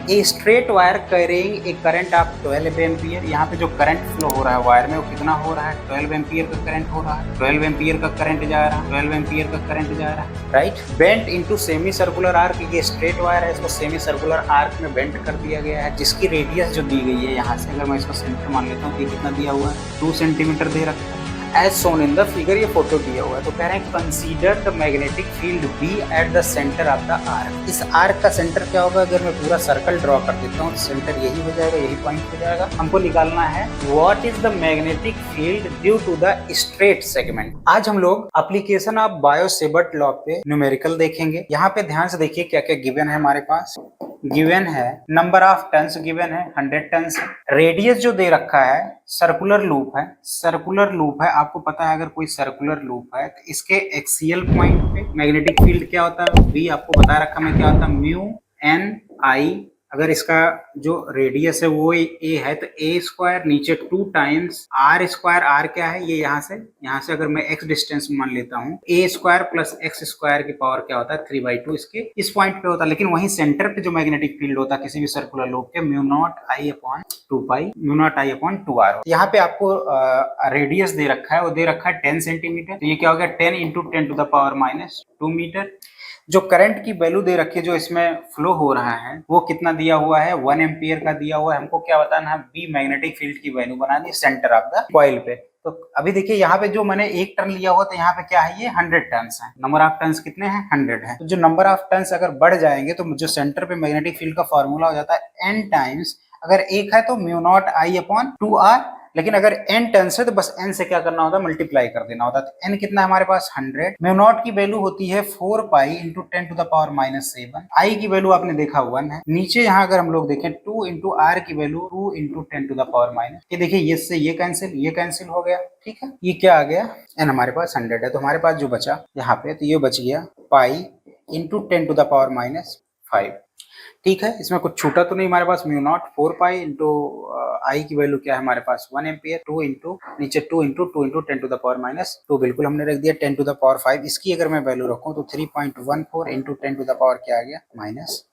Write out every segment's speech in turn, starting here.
A straight wire carrying a current of 12 ampere. यहाँ पे जो करंट फ्लो हो रहा है वायर में वो कितना हो रहा है, 12 एम्पियर का करंट हो रहा है, 12 एम्पियर का करंट जा रहा है, 12 एम्पियर का करंट जा रहा है, right. Bent into semi circular arc, ये स्ट्रेट वायर है, इसको सेमी सर्कुलर आर्क में बेंट कर दिया गया है, जिसकी रेडियस जो दी गई है यहाँ से, अगर मैं इसको सेंटर मान लेता हूँ, ये कितना दिया हुआ है, 2 सेंटीमीटर दे रखा है as shown in the figure. ये फोटो दिया हुआ है, तो कह रहे हैं consider the magnetic field be at the centre of the arc. इस आर्क का सेंटर क्या होगा, अगर मैं पूरा सर्कल ड्रॉ कर देता हूँ, सेंटर यही हो जाएगा, यही पॉइंट हो जाएगा। हमको निकालना है what is the magnetic field due to the straight segment. आज हम लोग एप्लीकेशन ऑफ बायो-सेवर्ट लॉ पे न्यूमेरिकल देखेंगे। यहाँ पे ध्यान से देखिए क्या क्या गिवन है हमारे पास। गिवन है नंबर ऑफ टर्न्स, गिवन है 100 टर्न्स है। रेडियस जो दे रखा है, सर्कुलर लूप है, सर्कुलर लूप है। आपको पता है अगर कोई सर्कुलर लूप है तो इसके एक्सियल पॉइंट पे मैग्नेटिक फील्ड क्या होता है, भी आपको बता रखा मैं क्या होता है, म्यू एन आई। अगर इसका जो रेडियस है वो ए है तो ए स्क्वायर, नीचे 2 टाइम्स आर स्क्वायर। आर क्या है, ये यहाँ से अगर मैं एक्स डिस्टेंस मान लेता हूँ, ए स्क्वायर प्लस एक्स स्क्वायर की पावर क्या होता है, 3/2 इसके इस पॉइंट पे होता है। लेकिन वहीं सेंटर पे जो मैग्नेटिक फील्ड होता है किसी भी सर्कुलर लूप के, mu naught I upon 2 pi, mu naught I upon 2r। यहाँ पे आपको रेडियस दे रखा है, वो दे रखा है 10 सेंटीमीटर, तो ये क्या हो गया 10 इंटू 10⁻⁻2 मीटर। जो करंट की वैल्यू दे रखी है, जो इसमें फ्लो हो रहा है, वो कितना दिया हुआ है, 1 एम्पियर का दिया हुआ है। हमको क्या बताना है, बी मैग्नेटिक फील्ड की वैल्यू बना the centre of the coil पे। तो अभी देखिए यहाँ पे जो मैंने 1 टर्न लिया हुआ, तो यहाँ पे क्या है, ये 100 टर्न्स है। नंबर ऑफ टर्न्स कितने हैं, 100 है। तो जो नंबर ऑफ टर्न्स अगर बढ़ जाएंगे तो जो सेंटर पे मैग्नेटिक फील्ड का फॉर्मूला हो जाता है n टाइम्स, अगर 1 है तो mu naught I upon 2r, लेकिन अगर n टर्न्स है तो बस n से क्या करना होता है, मल्टीप्लाई कर देना होता है। तो n कितना है हमारे पास, 100। म्यू नॉट की वैल्यू होती है 4 पाई इंटू 10⁻⁻7। आई की वैल्यू आपने देखा 1 है। नीचे यहाँ अगर हम लोग देखें 2 इंटू आर की वैल्यू 2 इंटू 10⁻⁻, ये देखिए ये से ये कैंसिल हो गया, ठीक है। ये क्या आ गया, n हमारे पास 100 है। तो हमारे पास जो बचा यहाँ पे, तो ये बच गया पाई इंटू 10⁻⁵। ठीक है, इसमें कुछ छूटा तो नहीं हमारे पास। म्यू नॉट 4 पाई इंटू आई की वैल्यू क्या है हमारे पास 1 एम्पियर, 2 इंटू नीचे 2 इंटू 10⁻⁻2, बिल्कुल हमने रख दिया 10⁻5। इसकी अगर मैं वैल्यू रखूं तो 3.14 इंटू 10 क्या आ गया, -5।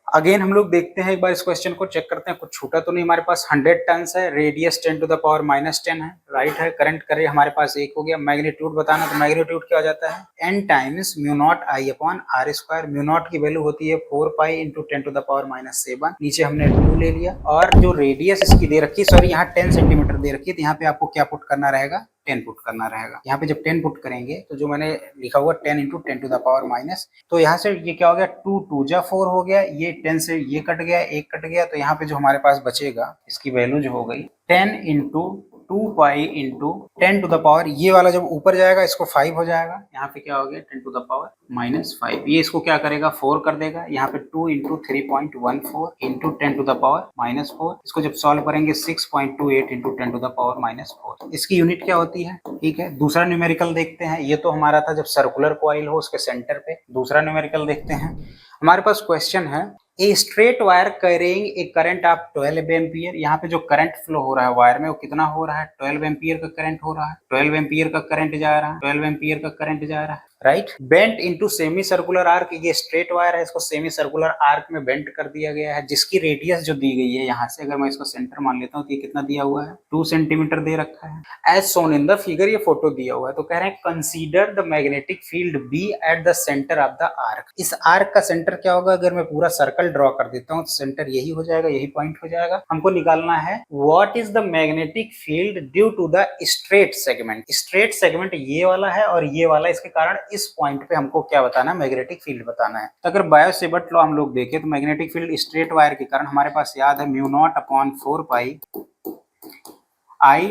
अगेन हम लोग देखते हैं एक बार इस क्वेश्चन को, चेक करते हैं कुछ छूटा तो नहीं हमारे पास। 100 टर्न्स है, रेडियस 10⁻⁻10 है, राइट है। करंट करे हमारे पास 1 हो गया। मैग्नीट्यूड बताना, तो मैग्नीट्यूड क्या हो जाता है, n times mu naught I upon r square. Mu naught की वैल्यू होती है 4 पाई इंटू 10⁻⁻7। नीचे हमने 2 ले लिया, और जो रेडियस इसकी दे रखी है, सॉरी यहाँ 10 सेंटीमीटर दे रखी है, तो यहाँ पे आपको क्या पुट करना रहेगा, 10 पुट करना रहेगा। यहाँ पे जब 10 पुट करेंगे तो जो मैंने लिखा हुआ 10 इंटू 10⁻⁻, तो यहाँ से ये क्या हो गया, 2 2 जा 4 हो गया, ये 10 से ये कट गया, 1 कट गया, तो यहाँ पे जो हमारे पास बचेगा, इसकी वैल्यू जो हो गई 10 इंटू 2 पाई इंटू 10⁻, ये वाला जब ऊपर जाएगा इसको 5 हो जाएगा। यहाँ पे क्या हो गया 10⁻⁻5, ये इसको क्या करेगा 4 कर देगा। यहाँ पे 2 इंटू 3.14 इंटू 10⁻⁻4, इसको जब सॉल्व करेंगे 6.28 इंटू 10⁻⁻4। इसकी यूनिट क्या होती है, ठीक है। दूसरा न्यूमेरिकल देखते हैं। ये तो हमारा था जब सर्कुलर कॉइल हो उसके सेंटर पे। दूसरा न्यूमेरिकल देखते हैं। हमारे पास क्वेश्चन है a straight wire carrying a current of 12 ampere. यहाँ पे जो करंट फ्लो हो रहा है वायर में वो कितना हो रहा है, 12 एम्पियर का करंट हो रहा है, 12 एम्पियर का करंट जा रहा है, 12 एम्पियर का करंट जा रहा है, right. Bent into semi circular arc, ये स्ट्रेट वायर है, इसको सेमी सर्कुलर आर्क में बेंट कर दिया गया है, जिसकी रेडियस जो दी गई है यहाँ से, अगर मैं इसको सेंटर मान लेता हूँ तो ये कितना दिया हुआ है, 2 सेंटीमीटर दे रखा है as shown in the figure. ये फोटो दिया हुआ है, तो कह रहे हैं consider the magnetic field be at the centre of the arc. इस आर्क का सेंटर क्या होगा, अगर मैं पूरा सर्कल ड्रॉ कर देता हूँ, सेंटर यही हो जाएगा, यही पॉइंट हो जाएगा। हमको निकालना है what is the magnetic field due to the straight segment. Straight segment ये वाला है और ये वाला, इसके कारण इस पॉइंट पे हमको क्या बताना है, मैग्नेटिक फील्ड बताना है। तो अगर बायो-सेवर्ट लॉ हम लोग देखें तो मैग्नेटिक फील्ड स्ट्रेट वायर के कारण हमारे पास याद है mu naught upon 4 pi I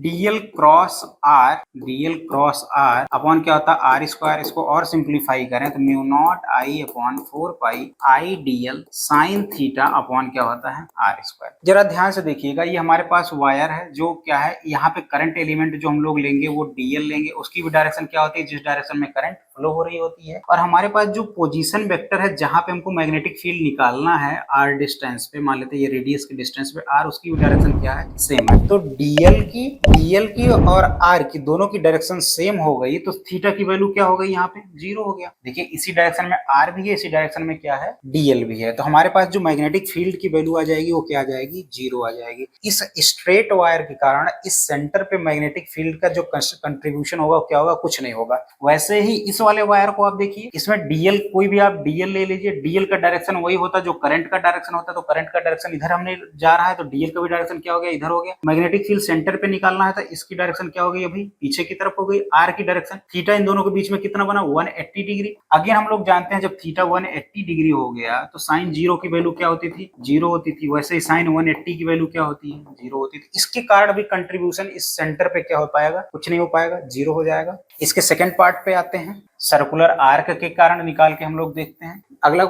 dl cross r, dl cross r upon क्या होता है आर स्क्वायर। इसको और सिंप्लीफाई करें तो mu naught I upon 4 pi I DL sine theta upon क्या होता है आर स्क्वायर। जरा ध्यान से देखिएगा, ये हमारे पास वायर है, जो क्या है यहाँ पे करंट एलिमेंट जो हम लोग लेंगे वो डीएल लेंगे, उसकी भी डायरेक्शन क्या होती है, जिस डायरेक्शन में करंट फ्लो हो रही होती है। और हमारे पास जो पोजीशन वेक्टर है जहां पे हमको मैग्नेटिक फील्ड निकालना है आर डिस्टेंस पे, मान लेते हैं ये रेडियस के डिस्टेंस पे आर, उसकी भी डायरेक्शन क्या है, सेम है। तो डी डीएल की और आर की दोनों की डायरेक्शन सेम हो गई तो थीटा की वैल्यू क्या हो गई, यहाँ पे 0 हो गया। देखिए इसी डायरेक्शन में आर भी है, इसी डायरेक्शन में क्या है, डीएल भी है, तो हमारे पास जो मैग्नेटिक फील्ड की वैल्यू आ जाएगी वो क्या आ जाएगी, 0 आ जाएगी। इस स्ट्रेट वायर के कारण इस सेंटर पे मैग्नेटिक फील्ड का जो कंट्रीब्यूशन होगा क्या होगा, कुछ नहीं होगा। वैसे ही इस वाले वायर को आप देखिए, इसमें डीएल, कोई भी आप डीएल ले लीजिए, डीएल का डायरेक्शन वही होता है जो करंट का डायरेक्शन होता है, तो करंट का डायरेक्शन इधर हमने जा रहा है तो डीएल का भी डायरेक्शन क्या हो गया, इधर हो गया। मैग्नेटिक फील्ड सेंटर पे निकालना है तो इसकी डायरेक्शन क्या हो गई, अभी पीछे की तरफ हो गई। आर की डायरेक्शन, थीटा इन दोनों के बीच में कितना बना, 180 डिग्री। अगेन हम लोग जानते हैं जब थीटा 180 डिग्री हो गया तो साइन 0 की वैल्यू क्या होती थी, 0 होती थी। वैसे ही साइन 180 की वैल्यू क्या होती है, 0 होती थी। इसके कारण भी कंट्रीब्यूशन इस सेंटर पे क्या हो पाएगा, कुछ नहीं हो पाएगा, 0 हो जाएगा। इसके सेकंड पार्ट पे आते हैं, सर्कुलर आर्क के कारण निकाल के हम लोग देखते हैं। अगला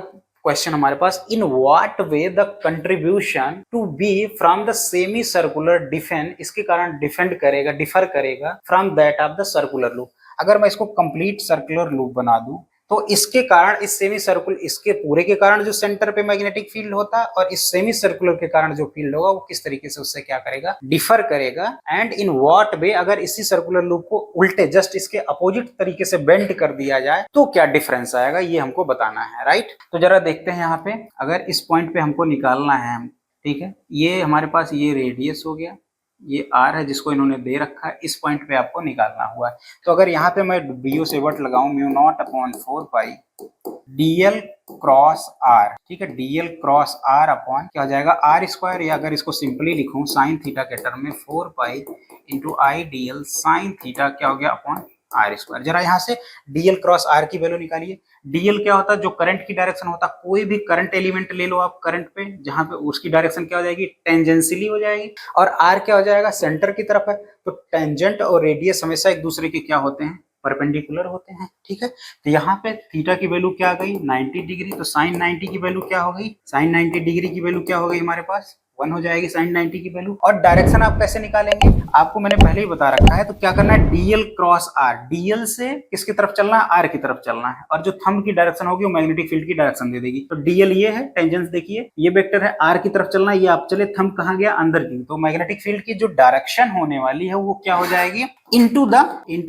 क्वेश्चन हमारे पास, in what way the contribution to be from the semi circular defend, इसके कारण डिफेंड करेगा, डिफर करेगा from that of the circular loop. अगर मैं इसको कंप्लीट सर्कुलर लूप बना दूं तो इसके कारण, इस सेमी सर्कुलर, इसके पूरे के कारण जो सेंटर पे मैग्नेटिक फील्ड होता है और इस सेमी सर्कुलर के कारण जो फील्ड होगा वो किस तरीके से उससे क्या करेगा, डिफर करेगा। एंड इन व्हाट वे, अगर इसी सर्कुलर लूप को उल्टे जस्ट इसके अपोजिट तरीके से बेंड कर दिया जाए तो क्या डिफरेंस आएगा, ये हमको बताना है, राइट। तो जरा देखते हैं यहाँ पे, अगर इस पॉइंट पे हमको निकालना है, ठीक है, ये हमारे पास ये रेडियस हो गया, ये आर है जिसको इन्होंने दे रखा है, इस पॉइंट पे आपको निकालना हुआ है। तो अगर यहाँ पे मैं बीओ से वट लगाऊं, mu naught upon 4 pi dl cross r, ठीक है, डीएल क्रॉस आर अपॉन क्या हो जाएगा, आर स्क्वायर, या अगर इसको सिंपली लिखूं साइन थीटा के टर्म में 4 पाई इंटू आई डीएल साइन थीटा क्या हो गया अपॉन आर स्क्वायर। जरा यहाँ से डीएल क्रॉस आर की वैल्यू निकालिए। डीएल क्या होता है, जो करंट की डायरेक्शन होता है, कोई भी करंट एलिमेंट ले लो आप करंट पे, जहां पे उसकी डायरेक्शन क्या हो जाएगी, टेंजेंशियली हो जाएगी। और आर क्या हो जाएगा, सेंटर की तरफ है, तो टेंजेंट और रेडियस हमेशा एक दूसरे के क्या होते हैं, परपेंडिकुलर होते हैं, ठीक है। तो यहाँ पे थीटा की वैल्यू क्या आ गई, 90 डिग्री, तो साइन 90 की वैल्यू क्या हो गई, साइन 90 डिग्री की वैल्यू क्या हो गई हमारे पास, 1 हो जाएगी साइन 90 की वैल्यू। और डायरेक्शन आप कैसे निकालेंगे, आपको मैंने पहले ही बता रखा है। तो क्या करना है, डीएल क्रॉस आर, डीएल से किसकी तरफ चलना है, आर की तरफ चलना है, और जो थंब की डायरेक्शन होगी वो मैग्नेटिक फील्ड की डायरेक्शन दे देगी। तो डीएल ये है, टेंजेंस देखिए ये वेक्टर है, आर की तरफ चलना है, ये आप चले, थंब कहाँ गया, अंदर की, तो मैग्नेटिक फील्ड की जो डायरेक्शन होने वाली है वो क्या हो जाएगी, into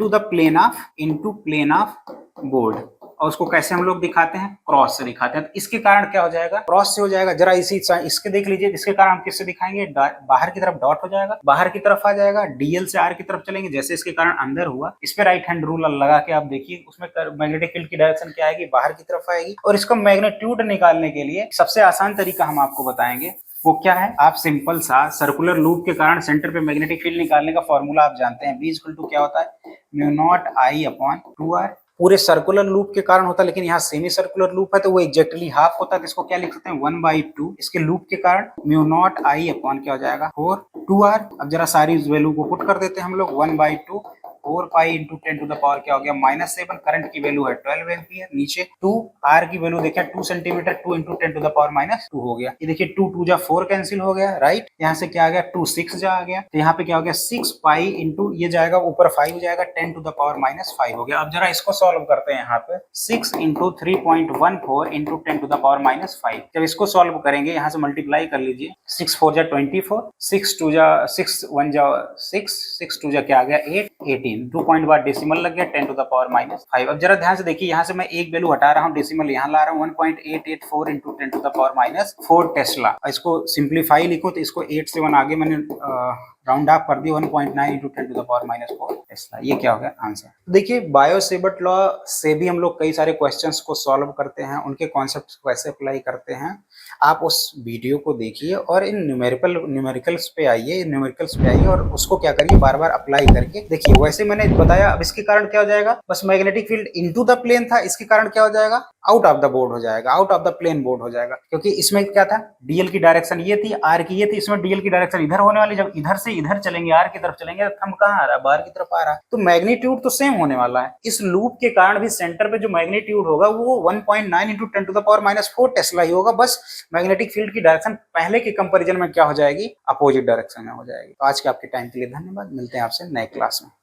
the plane of board. और उसको कैसे हम लोग दिखाते हैं, क्रॉस से दिखाते हैं। तो इसके कारण क्या हो जाएगा, क्रॉस से हो जाएगा। जरा इसके देख लीजिए, इसके कारण हम किससे दिखाएंगे, बाहर की तरफ डॉट हो जाएगा, बाहर की तरफ आ जाएगा, डीएल से आर की तरफ चलेंगे, जैसे इसके कारण अंदर हुआ, इस पे राइट हैंड रूल लगा के आप देखिए, उसमें मैग्नेटिक फील्ड की डायरेक्शन क्या आएगी, बाहर की तरफ आएगी। और इसका मैग्नीट्यूड निकालने के लिए सबसे आसान तरीका हम आपको बताएंगे, वो क्या है, आप सिंपल सा सर्कुलर लूप के कारण सेंटर पे मैग्नेटिक फील्ड निकालने का फॉर्मूला आप जानते हैं, B इक्वल टू क्या होता है, mu naught I upon 2r। पूरे सर्कुलर लूप के कारण होता है, लेकिन यहाँ सेमी सर्कुलर लूप है तो वो एग्जैक्टली हाफ होता है, तो इसको क्या लिख सकते हैं, 1/2। इसके लूप के कारण म्यू नॉट आई अपॉन क्या हो जाएगा, 4/2r। अब जरा सारी वैल्यू को पुट कर देते हैं हम लोग, 1/2 4 pi into 10 to the power क्या हो गया, -7। करंट की वैल्यू है 12 एम्पियर, नीचे 2, आर की वैल्यू देखिए 2 centimetre, 2 into 10 to the power -2 हो गया। ये देखिए 2 2 जा 4 कैंसिल हो गया, राइट। यहाँ से क्या आ गया, 2 6 जा आ गया, तो यहाँ पे क्या हो गया, 6 पाई इंटू ये जाएगा ऊपर 5 हो जाएगा, 10 टू द पावर -5 हो गया। अब जरा इसको सॉल्व करते हैं, यहाँ पे 6 into 3.14 into 10 to the power -5। जब इसको सॉल्व करेंगे यहाँ से मल्टीप्लाई कर लीजिए, 6 4 जा 24, 6 2 जा 6 1 जा 6, 6 2 जा क्या आ गया 8, 18, 2 पॉइंट बाद डेसिमल लग गया, 10 टू द पावर -5। अब जरा ध्यान से देखिए, यहाँ से मैं एक वैल्यू हटा रहा हूँ, डेसिमल यहाँ ला रहा हूँ, 1.884 into 10 to the power -4 tesla. इसको सिंप्लीफाई लिखो तो इसको 8 से 1 आगे मैंने राउंड ऑफ कर दिया, 1.9 into 10 to the power -4 tesla. ये क्या हो गया आंसर। देखिए बायो-सेवर्ट लॉ से भी हम लोग कई सारे क्वेश्चंस को सॉल्व करते हैं, उनके कॉन्सेप्ट्स को कैसे अप्लाई करते हैं, आप उस वीडियो को देखिए और इन न्यूमेरिकल्स पे आइए और उसको क्या करिए, बार बार अप्लाई करके देखिए। वैसे मैंने बताया, अब इसके कारण क्या हो जाएगा, बस magnetic field into the plane था, इसके कारण क्या हो जाएगा, आउट ऑफ द बोर्ड हो जाएगा, out of the plane board हो जाएगा, क्योंकि इसमें क्या था, डीएल की डायरेक्शन ये थी, आर की ये थी, इसमें डीएल की डायरेक्शन इधर होने वाली, जब इधर से इधर चलेंगे, आर की तरफ चलेंगे, तो हम कहाँ आ रहा है, बाहर की तरफ आ रहा है, तो मैग्नीट्यूड तो सेम होने वाला है। इस लूप के कारण भी सेंटर पे जो मैग्नीट्यूड होगा वो 1.9 into 10 to the power -4 tesla ही होगा, बस मैग्नेटिक फील्ड की डायरेक्शन पहले के कंपैरिजन में क्या हो जाएगी, अपोजिट डायरेक्शन में हो जाएगी। तो आज के आपके टाइम के लिए धन्यवाद, मिलते हैं आपसे नए क्लास में।